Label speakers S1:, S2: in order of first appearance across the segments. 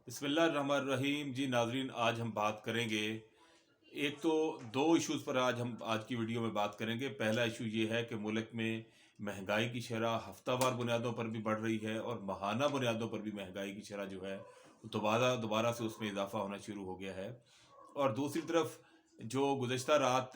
S1: बिस्मिल्लाहिर्रहमानिर्रहीम। जी नाजरीन, आज हम बात करेंगे एक तो दो इश्यूज़ पर आज की वीडियो में बात करेंगे। पहला इशू ये है कि मुल्क में महंगाई की शरह हफ्तावार बुनियादों पर भी बढ़ रही है और माहाना बुनियादों पर भी महंगाई की शरह जो है वो दोबारा दोबारा से उसमें इजाफा होना शुरू हो गया है। और दूसरी तरफ जो गुज़श्ता रात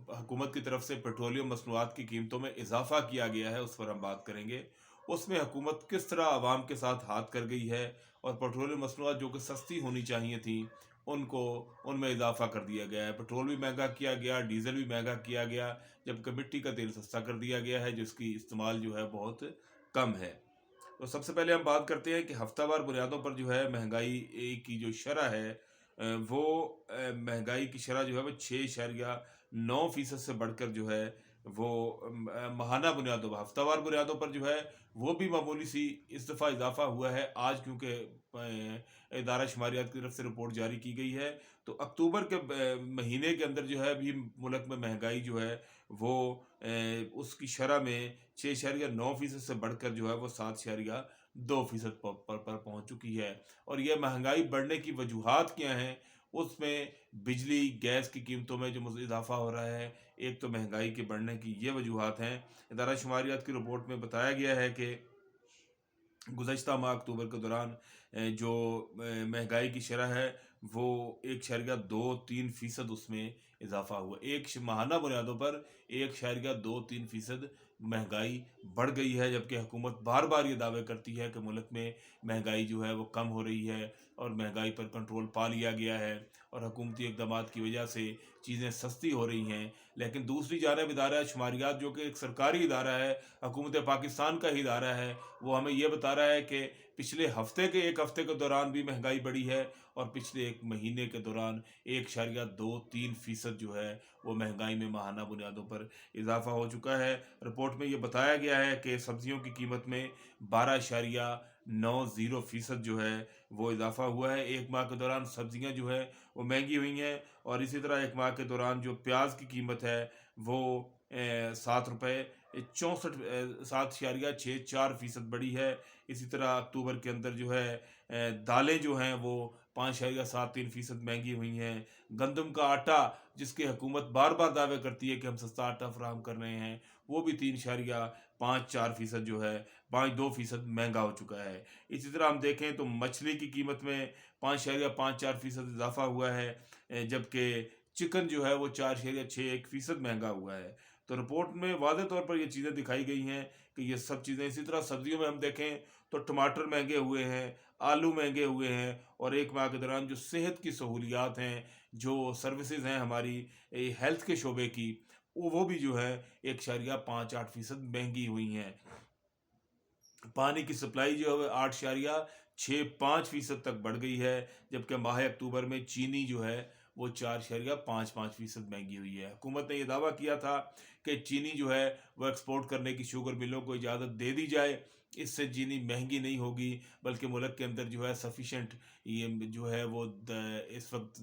S1: हुकूमत की तरफ से पेट्रोलियम मसनूआत की कीमतों में इजाफा किया गया है, उस पर हम बात करेंगे। उसमें हुकूमत किस तरह आवाम के साथ हाथ कर गई है और पेट्रोलियम मसनूआत जो कि सस्ती होनी चाहिए थी उनको उनमें इजाफा कर दिया गया है। पेट्रोल भी महंगा किया गया, डीजल भी महंगा किया गया, जबकि मिट्टी का तेल सस्ता कर दिया गया है जिसकी इस्तेमाल जो है बहुत कम है। तो सबसे पहले हम बात करते हैं कि हफ्तावार बुनियादों पर जो है महंगाई की जो शरह है, वो महंगाई की शरह जो है वो 6.9% से बढ़कर जो है वो माहाना बुनियादों पर, हफ्तावार बुनियादों पर जो है वो भी मामूली सी इस दफ़ा इजाफा हुआ है आज, क्योंकि इदारा शुमारियात की तरफ से रिपोर्ट जारी की गई है। तो अक्टूबर के महीने के अंदर जो है अभी मुल्क में महंगाई जो है वो उसकी शरह में 6.9% से बढ़कर जो है वो 7.2% पर पहुंच चुकी है। और यह महंगाई बढ़ने की वजूहात क्या हैं? उसमें बिजली गैस की कीमतों में जो इजाफा हो रहा है, एक तो महंगाई के बढ़ने की ये वजूहात हैं। इदारा शुमारियात की रिपोर्ट में बताया गया है कि गुज़श्ता माह अक्टूबर के दौरान जो महंगाई की शरह है वो 1.23% उसमें इजाफा हुआ। माहाना बुनियादों पर 1.23% महंगाई बढ़ गई है, जबकि हुकूमत बार बार ये दावे करती है कि मुल्क में महंगाई जो है वो कम हो रही है और महंगाई पर कंट्रोल पा लिया गया है और हुकूमती इकदाम की वजह से चीज़ें सस्ती हो रही हैं। लेकिन दूसरी जानब इदारा शुमारियात जो कि एक सरकारी इदारा है, हुकूमत पाकिस्तान का ही इदारा है, वो हमें ये बता रहा है कि पिछले एक हफ्ते के दौरान भी महंगाई बढ़ी है और पिछले एक महीने के दौरान 1.23% जो है वो महंगाई में माहाना बुनियादों पर इजाफा हो चुका है। रिपोर्ट में ये बताया गया है कि सब्जियों की कीमत में 12.90% जो है वो इजाफा हुआ है। एक माह के दौरान सब्जियां जो है वो महंगी हुई हैं और इसी तरह एक माह के दौरान जो प्याज की कीमत है वो 7.64% बढ़ी है। इसी तरह अक्टूबर के अंदर जो है दालें जो हैं वो 5.73% महंगी हुई हैं। गंदम का आटा, जिसकी हुकूमत बार बार दावे करती है कि हम सस्ता आटा फराहम कर रहे हैं, वो भी 3.54% जो है 5.2% महंगा हो चुका है। इसी तरह हम देखें तो मछली की कीमत में 5.54% इजाफा हुआ है, जबकि चिकन जो है वो 4.61% महंगा हुआ है। तो रिपोर्ट में वाज़ेह तौर पर ये चीज़ें दिखाई गई हैं कि ये सब चीज़ें, इसी तरह सब्जियों में हम देखें तो टमाटर महंगे हुए हैं, आलू महंगे हुए हैं और एक माह के दौरान जो सेहत की सहूलियात हैं, जो सर्विसेज हैं हमारी हेल्थ के शोबे की, वो भी जो है 1.58% महंगी हुई हैं। पानी की सप्लाई जो है वो 8.65% तक बढ़ गई है, जबकि माह अक्टूबर में चीनी जो है वो 4.55% महंगी हुई है। हुकूमत ने यह दावा किया था कि चीनी जो है वो एक्सपोर्ट करने की शुगर मिलों को इजाज़त दे दी जाए, इससे चीनी महंगी नहीं होगी, बल्कि मुल्क के अंदर जो है सफिशेंट ये जो है वो इस वक्त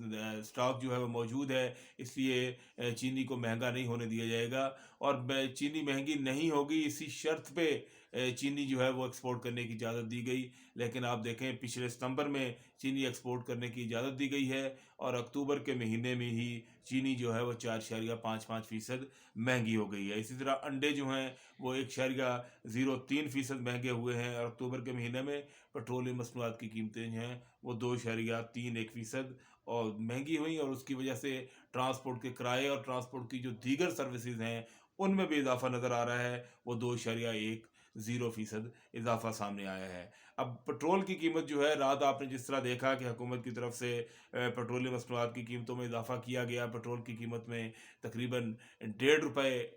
S1: स्टॉक जो है वो मौजूद है, इसलिए चीनी को महंगा नहीं होने दिया जाएगा। और चीनी महंगी नहीं होगी इसी शर्त पे चीनी जो है वो एक्सपोर्ट करने की इजाज़त दी गई। लेकिन आप देखें पिछले सितंबर में चीनी एक्सपोर्ट करने की इजाज़त दी गई है और अक्टूबर के महीने में ही चीनी जो है वो 4.55% महंगी हो गई है। इसी तरह अंडे जो हैं वो 1.03% महंगे हुए हैं और अक्टूबर के महीने में पेट्रोलियम मसनूआत की कीमतें जो हैं वो 2.31% और महंगी हुई और उसकी वजह से ट्रांसपोर्ट के किराए और ट्रांसपोर्ट की जो दीगर सर्विसेज हैं उनमें भी इजाफा नज़र आ रहा है, वो 2.10% इजाफा सामने आया है। अब पेट्रोल की कीमत जो है, रात आपने जिस तरह देखा कि हुकूमत की तरफ से पेट्रोलियम मसनूआत की कीमतों में इजाफा किया गया, पेट्रोल की कीमत में तकरीबन ₹1.5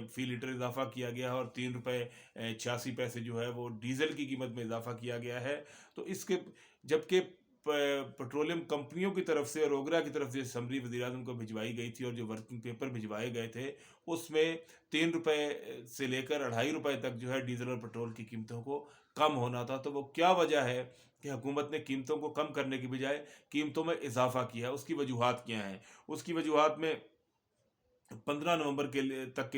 S1: फ़ी लीटर इजाफा किया गया है और ₹3 86 पैसे जो है वो डीजल की कीमत में इजाफा किया गया है। तो इसके जबकि पेट्रोलियम कंपनियों की तरफ से और ओगरा की तरफ से समरी वज़ीर-ए-आज़म को भिजवाई गई थी और जो वर्किंग पेपर भिजवाए गए थे उसमें ₹3 से लेकर ₹2.5 तक जो है डीजल और पेट्रोल की कीमतों को कम होना था। तो वो क्या वजह है कि हुकूमत ने कीमतों को कम करने की बजाय कीमतों में इजाफा किया है? उसकी वजूहात क्या हैं? उसकी वजूहात में 15 नवंबर के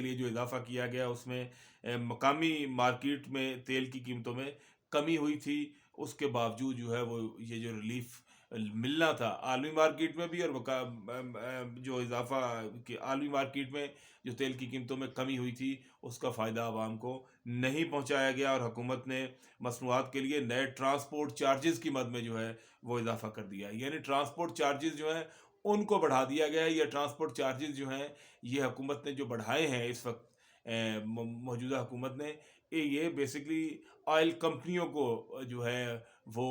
S1: लिए जो इजाफा किया गया उसमें मकामी मार्केट में तेल की कीमतों में कमी हुई थी اس کے باوجود جو ہے وہ یہ جو ریلیف ملنا تھا عالمی مارکیٹ میں بھی، اور جو اضافہ کہ عالمی مارکیٹ میں جو تیل کی قیمتوں میں کمی ہوئی تھی اس کا فائدہ عوام کو نہیں پہنچایا گیا، اور حکومت نے مصنوعات کے لیے نئے ٹرانسپورٹ چارجز کی مد میں جو ہے وہ اضافہ کر دیا ہے، یعنی ٹرانسپورٹ چارجز جو ہیں ان کو بڑھا دیا گیا ہے۔ یہ ٹرانسپورٹ چارجز جو ہیں یہ حکومت نے جو بڑھائے ہیں اس وقت، موجودہ حکومت نے، یہ بیسکلی آئل کمپنیوں کو جو ہے وہ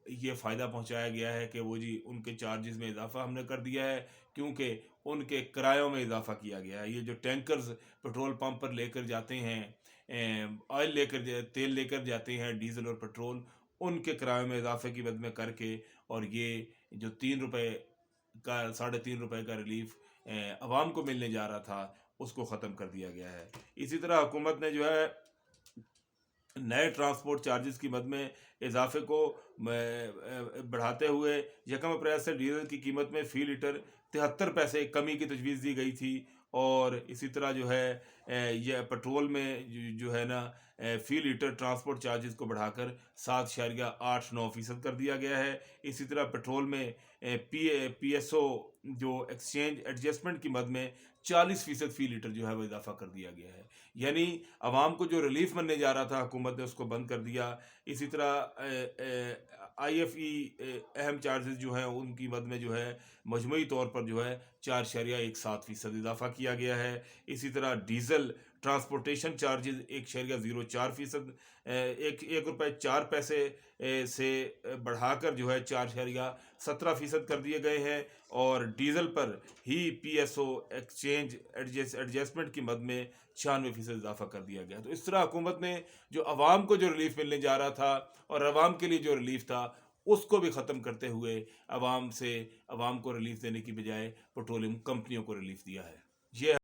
S1: یہ فائدہ پہنچایا گیا ہے کہ وہ جی ان کے چارجز میں اضافہ ہم نے کر دیا ہے، کیونکہ ان کے کرایوں میں اضافہ کیا گیا ہے۔ یہ جو ٹینکرز پٹرول پمپ پر لے کر جاتے ہیں، آئل تیل لے کر جاتے ہیں، ڈیزل اور پٹرول، ان کے کرایوں میں اضافے کی مد میں کر کے، اور یہ جو 3 روپے کا 3.5 روپے کا ریلیف عوام کو ملنے جا رہا تھا اس کو ختم کر دیا گیا ہے۔ اسی طرح حکومت نے جو ہے نئے ٹرانسپورٹ چارجز کی مد میں اضافے کو بڑھاتے ہوئے 1 اپریل سے ڈیزل کی قیمت میں فی لیٹر 73 پیسے کمی کی تجویز دی گئی تھی، اور اسی طرح جو ہے یہ پٹرول میں جو ہے نا فی لیٹر ٹرانسپورٹ چارجز کو بڑھا کر 7.89% کر دیا گیا ہے۔ اسی طرح پٹرول میں پی ایس او جو ایکسچینج ایڈجسٹمنٹ کی مد میں 40% فی لیٹر جو ہے وہ اضافہ کر دیا گیا ہے، یعنی عوام کو جو ریلیف ملنے جا رہا تھا حکومت نے اس کو بند کر دیا۔ اسی طرح آئی ایف ای اہم چارجز جو ہیں ان کی مد میں جو ہے مجموعی طور پر جو ہے 4.17% اضافہ کیا گیا ہے۔ اسی طرح ڈیزل ٹرانسپورٹیشن چارجز 1.04%، 1 روپے 4 پیسے سے بڑھا کر جو ہے 4.17% کر دیے گئے ہیں، اور ڈیزل پر ہی P S O exchange adjustment کی مد میں 96% اضافہ کر دیا گیا۔ تو اس طرح حکومت نے جو عوام کو جو ریلیف ملنے جا رہا تھا اور عوام کے لیے جو ریلیف تھا اس کو بھی ختم کرتے ہوئے عوام کو ریلیف دینے کی بجائے پٹرولیم کمپنیوں کو ریلیف دیا ہے۔ یہ